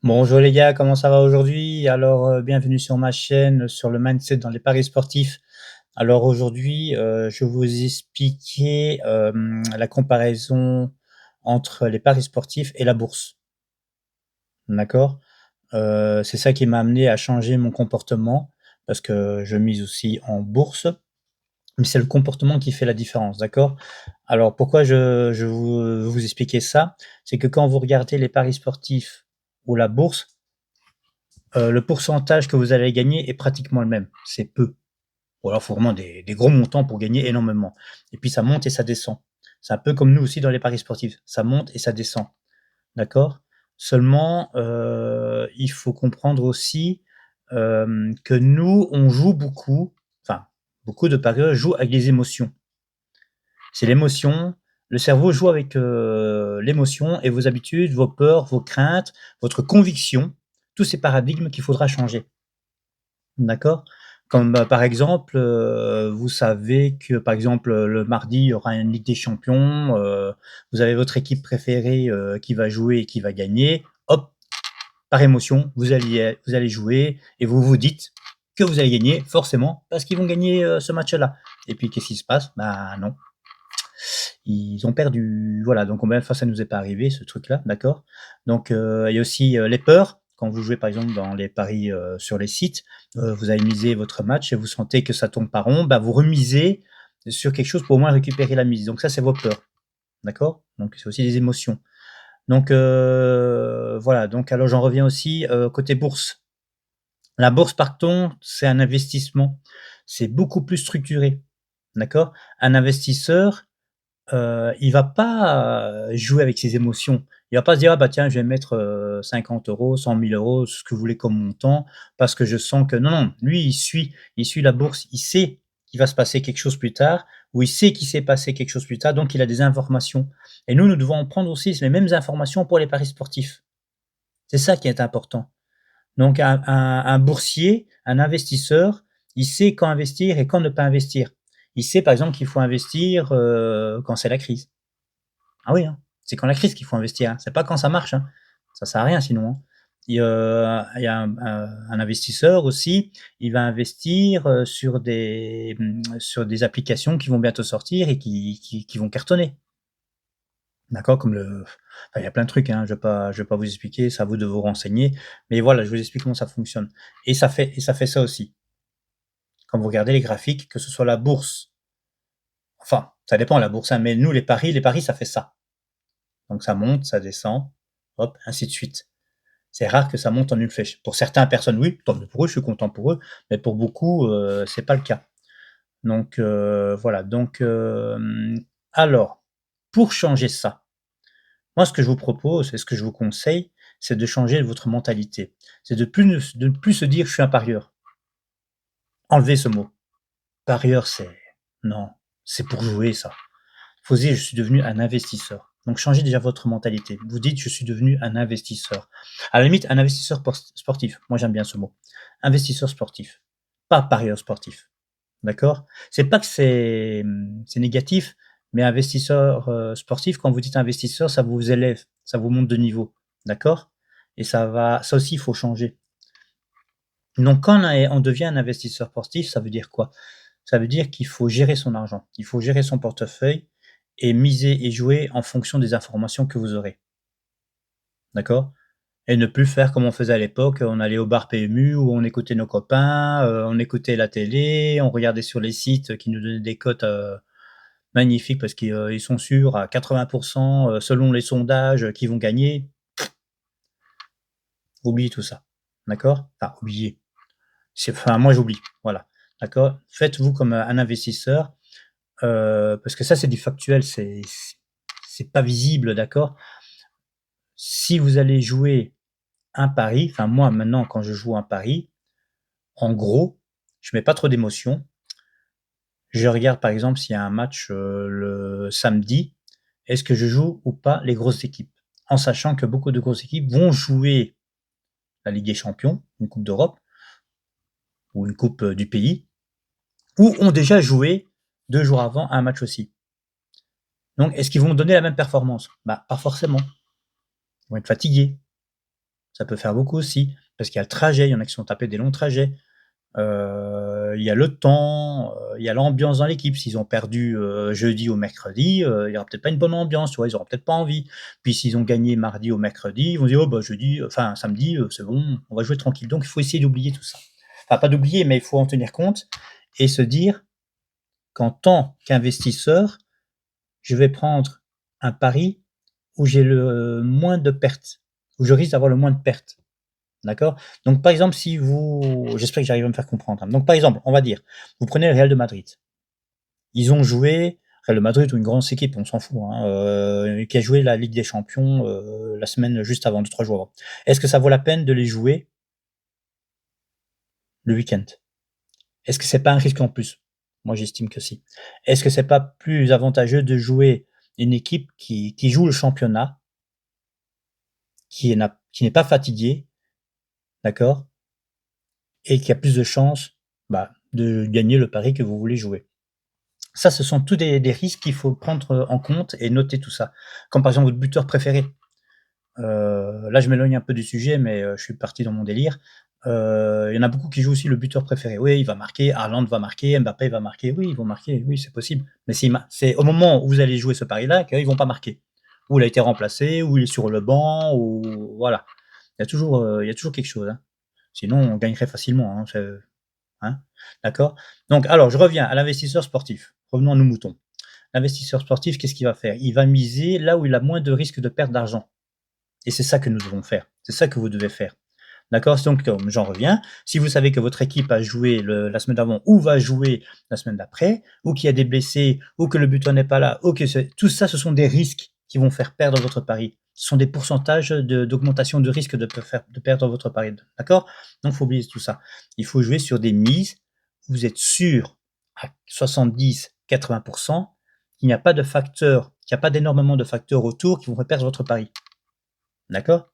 Bonjour les gars, comment ça va aujourd'hui? Alors, bienvenue sur ma chaîne, sur le mindset dans les paris sportifs. Alors aujourd'hui, je vais vous expliquer, la comparaison entre les paris sportifs et la bourse, d'accord? C'est ça qui m'a amené à changer mon comportement parce que je mise aussi en bourse, mais c'est le comportement qui fait la différence, d'accord? Alors pourquoi je vous expliquer ça? C'est que quand vous regardez les paris sportifs ou la bourse, le pourcentage que vous allez gagner est pratiquement le même. C'est peu. Ou alors, il faut vraiment des gros montants pour gagner énormément. Et puis, ça monte et ça descend. C'est un peu comme nous aussi dans les paris sportifs. Ça monte et ça descend. D'accord? Seulement, il faut comprendre aussi que nous, on joue beaucoup, enfin, beaucoup de parieurs jouent avec les émotions. C'est l'émotion. Le cerveau joue avec l'émotion et vos habitudes, vos peurs, vos craintes, votre conviction, tous ces paradigmes qu'il faudra changer. D'accord. Comme, par exemple, vous savez que, par exemple, le mardi, il y aura une Ligue des champions, vous avez votre équipe préférée, qui va jouer et qui va gagner. Hop, par émotion, vous allez jouer et vous vous dites que vous allez gagner forcément parce qu'ils vont gagner, ce match-là. Et puis qu'est-ce qui se passe? Bah non, ils ont perdu. Voilà, donc combien de fois ça nous est pas arrivé ce truc-là, d'accord? Donc il y a aussi, les peurs. Quand vous jouez par exemple dans les paris, sur les sites, vous avez misé votre match et vous sentez que ça tombe pas rond, bah, vous remisez sur quelque chose pour au moins récupérer la mise. Donc ça, c'est vos peurs, d'accord? Donc c'est aussi des émotions. Donc voilà, donc alors j'en reviens aussi, côté bourse. La bourse par contre, c'est un investissement. C'est beaucoup plus structuré, d'accord? Un investisseur, il va pas, jouer avec ses émotions. Il va pas se dire: «Ah bah tiens, je vais mettre, 50 €, 100 000 €, ce que vous voulez comme montant, parce que je sens que» non, non, lui, il suit la bourse. Il sait qu'il va se passer quelque chose plus tard ou il sait qu'il s'est passé quelque chose plus tard, donc il a des informations et nous, nous devons prendre aussi les mêmes informations pour les paris sportifs. C'est ça qui est important. Donc un boursier, un investisseur, il sait quand investir et quand ne pas investir. Il sait par exemple qu'il faut investir, quand c'est la crise. Ah oui, hein, c'est quand la crise qu'il faut investir, hein, c'est pas quand ça marche, hein. Ça sert à rien sinon, hein. Il y a un investisseur aussi, il va investir, sur des applications qui vont bientôt sortir et qui vont cartonner. D'accord? Comme il y a plein de trucs, hein, je vais pas vous expliquer, c'est à vous de vous renseigner, mais voilà, je vous explique comment ça fonctionne et ça fait ça aussi. Quand vous regardez les graphiques, que ce soit la bourse, enfin, ça dépend la bourse, hein, mais nous les paris ça fait ça. Donc ça monte, ça descend, hop, ainsi de suite. C'est rare que ça monte en une flèche. Pour certaines personnes, oui, tant mieux pour eux, je suis content pour eux, mais pour beaucoup, c'est pas le cas. Donc voilà, donc alors, pour changer ça, moi ce que je vous propose et ce que je vous conseille, c'est de changer votre mentalité. C'est de ne plus se dire: «Je suis un parieur». Enlevez ce mot. Parieur, c'est non, c'est pour jouer ça. Faut se dire: «Je suis devenu un investisseur». Donc changez déjà votre mentalité. Vous dites: «Je suis devenu un investisseur». À la limite, un investisseur sportif. Moi, j'aime bien ce mot. Investisseur sportif, pas parieur sportif. D'accord? C'est pas que c'est négatif, mais investisseur, sportif, quand vous dites investisseur, ça vous élève, ça vous monte de niveau. D'accord? Et ça aussi, il faut changer. Donc quand on devient un investisseur sportif, ça veut dire quoi? Ça veut dire qu'il faut gérer son argent. Il faut gérer son portefeuille et miser et jouer en fonction des informations que vous aurez. D'accord? Et ne plus faire comme on faisait à l'époque, on allait au bar PMU où on écoutait nos copains, on écoutait la télé, on regardait sur les sites qui nous donnaient des cotes, magnifiques parce qu'ils, ils sont sûrs à 80 selon les sondages, qu'ils vont gagner. Oubliez tout ça. D'accord? Enfin, oubliez. Enfin, moi j'oublie, voilà. D'accord? Faites-vous comme, un investisseur. Parce que ça, c'est du factuel, c'est pas visible, d'accord? Si vous allez jouer un pari, enfin moi maintenant quand je joue un pari, en gros, je mets pas trop d'émotion. Je regarde par exemple s'il y a un match, le samedi, est-ce que je joue ou pas les grosses équipes? En sachant que beaucoup de grosses équipes vont jouer la Ligue des champions, une coupe d'Europe ou une coupe, du pays, ou ont déjà joué 2 jours avant un match aussi. Donc est-ce qu'ils vont donner la même performance? Bah, pas forcément. Ils vont être fatigués. Ça peut faire beaucoup aussi, parce qu'il y a le trajet, il y en a qui sont tapés des longs trajets. Il y a le temps, il y a l'ambiance dans l'équipe. S'ils ont perdu, jeudi ou mercredi, il y aura peut-être pas une bonne ambiance, tu vois? Ils auront peut-être pas envie. Puis s'ils ont gagné mardi ou mercredi, ils vont dire: «Oh bah jeudi, enfin samedi, c'est bon, on va jouer tranquille». Donc il faut essayer d'oublier tout ça. Enfin pas d'oublier, mais il faut en tenir compte et se dire qu'en tant qu'investisseur, je vais prendre un pari où j'ai le moins de pertes, où je risque d'avoir le moins de pertes. D'accord? Donc par exemple, si vous j'espère que j'arrive à me faire comprendre, hein. Donc par exemple, on va dire, vous prenez le Real de Madrid. Ils ont joué Real de Madrid ou une grosse équipe, on s'en fout, hein, qui a joué la Ligue des champions, la semaine juste avant, 2-3 jours avant. Est-ce que ça vaut la peine de les jouer le week-end? Est-ce que c'est pas un risque en plus? Moi, j'estime que si. Est-ce que c'est pas plus avantageux de jouer une équipe qui joue le championnat, qui n'est pas fatiguée, d'accord? Et qui a plus de chances, bah, de gagner le pari que vous voulez jouer. Ça, ce sont tous des risques qu'il faut prendre, en compte et noter tout ça. Comme par exemple votre buteur préféré. Là, je m'éloigne un peu du sujet, mais je suis parti dans mon délire. Il y en a beaucoup qui jouent aussi le buteur préféré. Oui, il va marquer, Haaland va marquer, Mbappé va marquer. Oui, ils vont marquer, oui, c'est possible. Mais c'est au moment où vous allez jouer ce pari-là qu'ils vont pas marquer. Ou il a été remplacé, ou il est sur le banc, ou voilà. Il y a toujours quelque chose, hein. Sinon, on gagnerait facilement, hein, hein. D'accord? Donc alors, je reviens à l'investisseur sportif. Revenons à nos moutons. L'investisseur sportif, qu'est-ce qu'il va faire? Il va miser là où il a moins de risques de perte d'argent. Et c'est ça que nous devons faire. C'est ça que vous devez faire. D'accord? Donc, j'en reviens. Si vous savez que votre équipe a joué la semaine d'avant ou va jouer la semaine d'après, ou qu'il y a des blessés, ou que le buteur n'est pas là, ou que tout ça, ce sont des risques qui vont faire perdre votre pari. Ce sont des pourcentages d'augmentation de risque de perdre votre pari. D'accord? Donc, il faut oublier tout ça. Il faut jouer sur des mises où vous êtes sûr à 70-80% qu'il n'y a pas de facteurs, qu'il n'y a pas d'énormément de facteurs autour qui vont faire perdre votre pari. D'accord?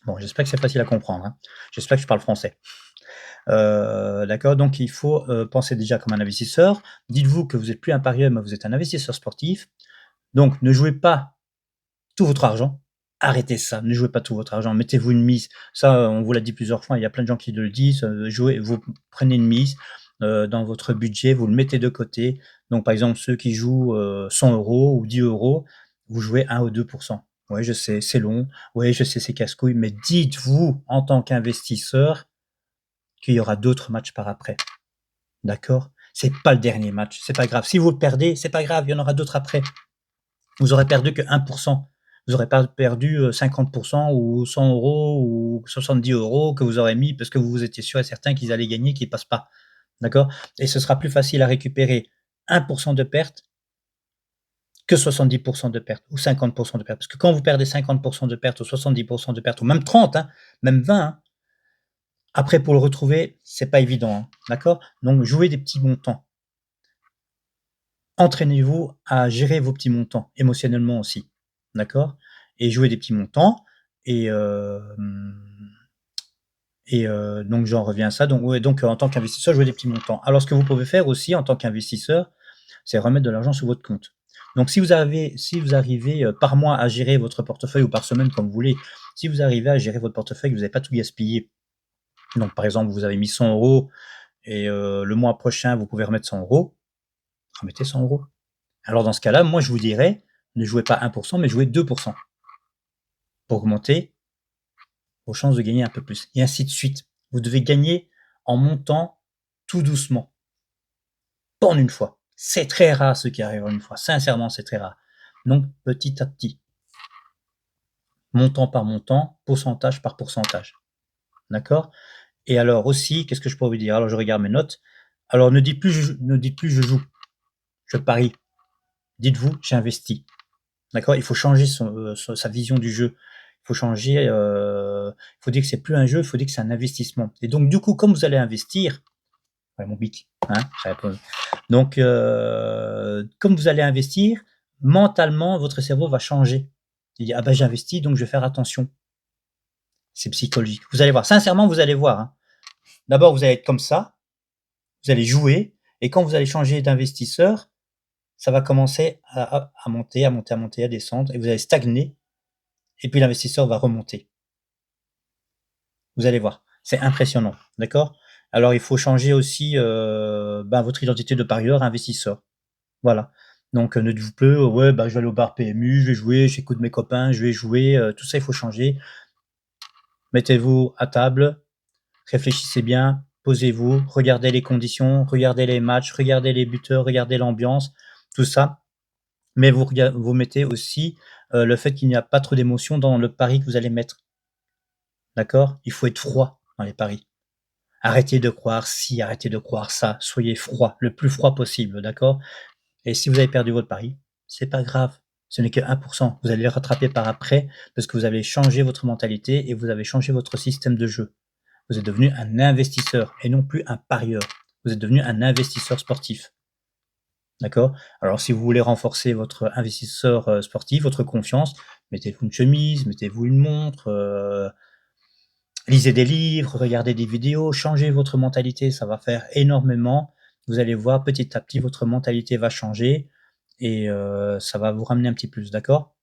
Bon, j'espère que c'est facile à comprendre, hein. J'espère que je parle français. D'accord, donc il faut, penser déjà comme un investisseur. Dites-vous que vous êtes plus un parieur, mais vous êtes un investisseur sportif. Donc ne jouez pas tout votre argent. Arrêtez ça, ne jouez pas tout votre argent. Mettez-vous une mise. Ça, on vous l'a dit plusieurs fois, il y a plein de gens qui le disent, jouez vous prenez une mise, dans votre budget, vous le mettez de côté. Donc par exemple, ceux qui jouent, 100 € ou 10 €, vous jouez 1 ou 2. Ouais, je sais, c'est long. Ouais, je sais, c'est casse-couille, mais dites-vous, en tant qu'investisseur, qu'il y aura d'autres matchs par après. D'accord? C'est pas le dernier match, c'est pas grave. Si vous le perdez, c'est pas grave, il y en aura d'autres après. Vous aurez perdu que 1%. Vous aurez pas perdu 50% ou 100 € ou 70 € que vous aurez mis parce que vous étiez sûr et certain qu'ils allaient gagner, qu'ils passent pas. D'accord? Et ce sera plus facile à récupérer 1% de perte que 70% de perte ou 50% de perte. Parce que quand vous perdez 50% de perte ou 70% de perte ou même 30, hein, même 20, hein, après pour le retrouver, c'est pas évident, hein, d'accord? Donc jouez des petits montants. Entraînez-vous à gérer vos petits montants, émotionnellement aussi, d'accord? Et jouez des petits montants et donc j'en reviens à ça. Donc ouais, donc en tant qu'investisseur, jouez des petits montants. Alors ce que vous pouvez faire aussi en tant qu'investisseur, c'est remettre de l'argent sur votre compte. Donc si vous arrivez, par mois à gérer votre portefeuille ou par semaine comme vous voulez, si vous arrivez à gérer votre portefeuille, vous n'avez pas tout gaspillé. Donc par exemple, vous avez mis 100 € et le mois prochain, vous pouvez remettre 100 €, remettez 100 €. Alors dans ce cas-là, moi je vous dirais, ne jouez pas 1%, mais jouez 2% pour augmenter vos chances de gagner un peu plus et ainsi de suite. Vous devez gagner en montant tout doucement, pas en une fois. C'est très rare ceux qui arrivent en une fois, sincèrement, c'est très rare. Donc petit à petit, montant par montant, pourcentage par pourcentage. D'accord? Et alors aussi, qu'est-ce que je pourrais vous dire? Alors je regarde mes notes. Alors ne dites plus je joue, je parie. Dites-vous j'investis. D'accord? Il faut changer sa vision du jeu. Il faut changer, il faut dire que c'est plus un jeu, il faut dire que c'est un investissement. Et donc, du coup, comme vous allez investir, ouais, mon bic, hein, donc, comme vous allez investir, mentalement, votre cerveau va changer. Il dit, ah ben, j'investis, donc je vais faire attention. C'est psychologique. Vous allez voir. Sincèrement, vous allez voir, hein. D'abord, vous allez être comme ça. Vous allez jouer. Et quand vous allez changer d'investisseur, ça va commencer à monter, à monter, à monter, à descendre. Et vous allez stagner et puis l'investisseur va remonter. Vous allez voir, c'est impressionnant, d'accord? Alors il faut changer aussi, votre identité de parieur investisseur. Voilà. Donc, ne dites-vous plus: «Ouais, bah, je vais aller au bar PMU, je vais jouer, j'écoute mes copains, je vais jouer», tout ça, il faut changer. Mettez-vous à table, réfléchissez bien, posez-vous, regardez les conditions, regardez les matchs, regardez les buteurs, regardez l'ambiance, tout ça. Mais vous mettez aussi, le fait qu'il n'y a pas trop d'émotion dans le pari que vous allez mettre, d'accord? Il faut être froid dans les paris. Arrêtez de croire ci, arrêtez de croire ça, soyez froid, le plus froid possible, d'accord? Et si vous avez perdu votre pari, c'est pas grave, ce n'est que 1. Vous allez le rattraper par après parce que vous avez changé votre mentalité et vous avez changé votre système de jeu. Vous êtes devenu un investisseur et non plus un parieur. Vous êtes devenu un investisseur sportif. D'accord? Alors si vous voulez renforcer votre investisseur, sportif, votre confiance, mettez-vous une chemise, mettez-vous une montre, lisez des livres, regardez des vidéos, changez votre mentalité, ça va faire énormément. Vous allez voir petit à petit votre mentalité va changer et ça va vous ramener un petit plus, d'accord?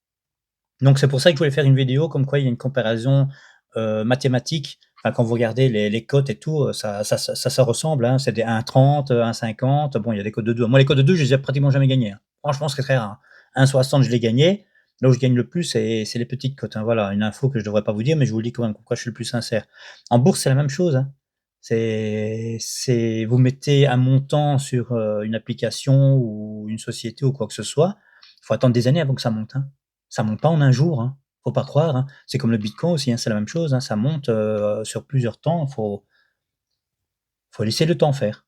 Donc c'est pour ça que je voulais faire une vidéo comme quoi il y a une comparaison, mathématique. Enfin, quand vous regardez les cotes et tout, ça se ressemble, hein. C'est des 1,30, 1,50. Bon, il y a des cotes de 2. Moi, les cotes de 2, je les ai pratiquement jamais gagnés, hein. Franchement, c'est très rare, hein. 1,60, je l'ai gagné. Là où je gagne le plus, c'est les petites cotes, hein. Voilà, une info que je devrais pas vous dire, mais je vous le dis quand même, comme quoi je suis le plus sincère. En bourse, c'est la même chose, hein. Vous mettez un montant sur, une application ou une société ou quoi que ce soit, il faut attendre des années avant que ça monte, hein. Ça monte pas en un jour, hein. Faut pas croire, hein. C'est comme le bitcoin aussi, hein, c'est la même chose, hein, ça monte, sur plusieurs temps, faut laisser le temps faire.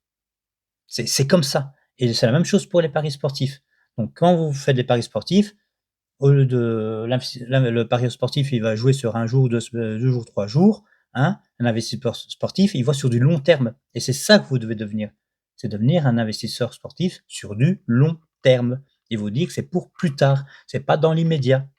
C'est comme ça et c'est la même chose pour les paris sportifs. Donc quand vous faites des paris sportifs, au lieu de le pari sportif, il va jouer sur 1 jour, 2 jours, 3 jours, hein. Un investisseur sportif, il voit sur du long terme et c'est ça que vous devez devenir. C'est devenir un investisseur sportif sur du long terme et vous dire que c'est pour plus tard, c'est pas dans l'immédiat.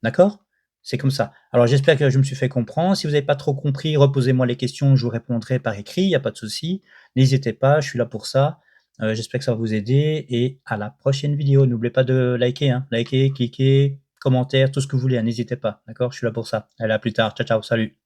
D'accord? C'est comme ça. Alors j'espère que je me suis fait comprendre. Si vous n'avez pas trop compris, reposez-moi les questions, je vous répondrai par écrit, il y a pas de souci. N'hésitez pas, je suis là pour ça. J'espère que ça va vous aider et à la prochaine vidéo. N'oubliez pas de liker, hein. Liker, cliquer, commentaire, tout ce que vous voulez, hein, n'hésitez pas. D'accord? Je suis là pour ça. Allez, à plus tard. Ciao, ciao, salut.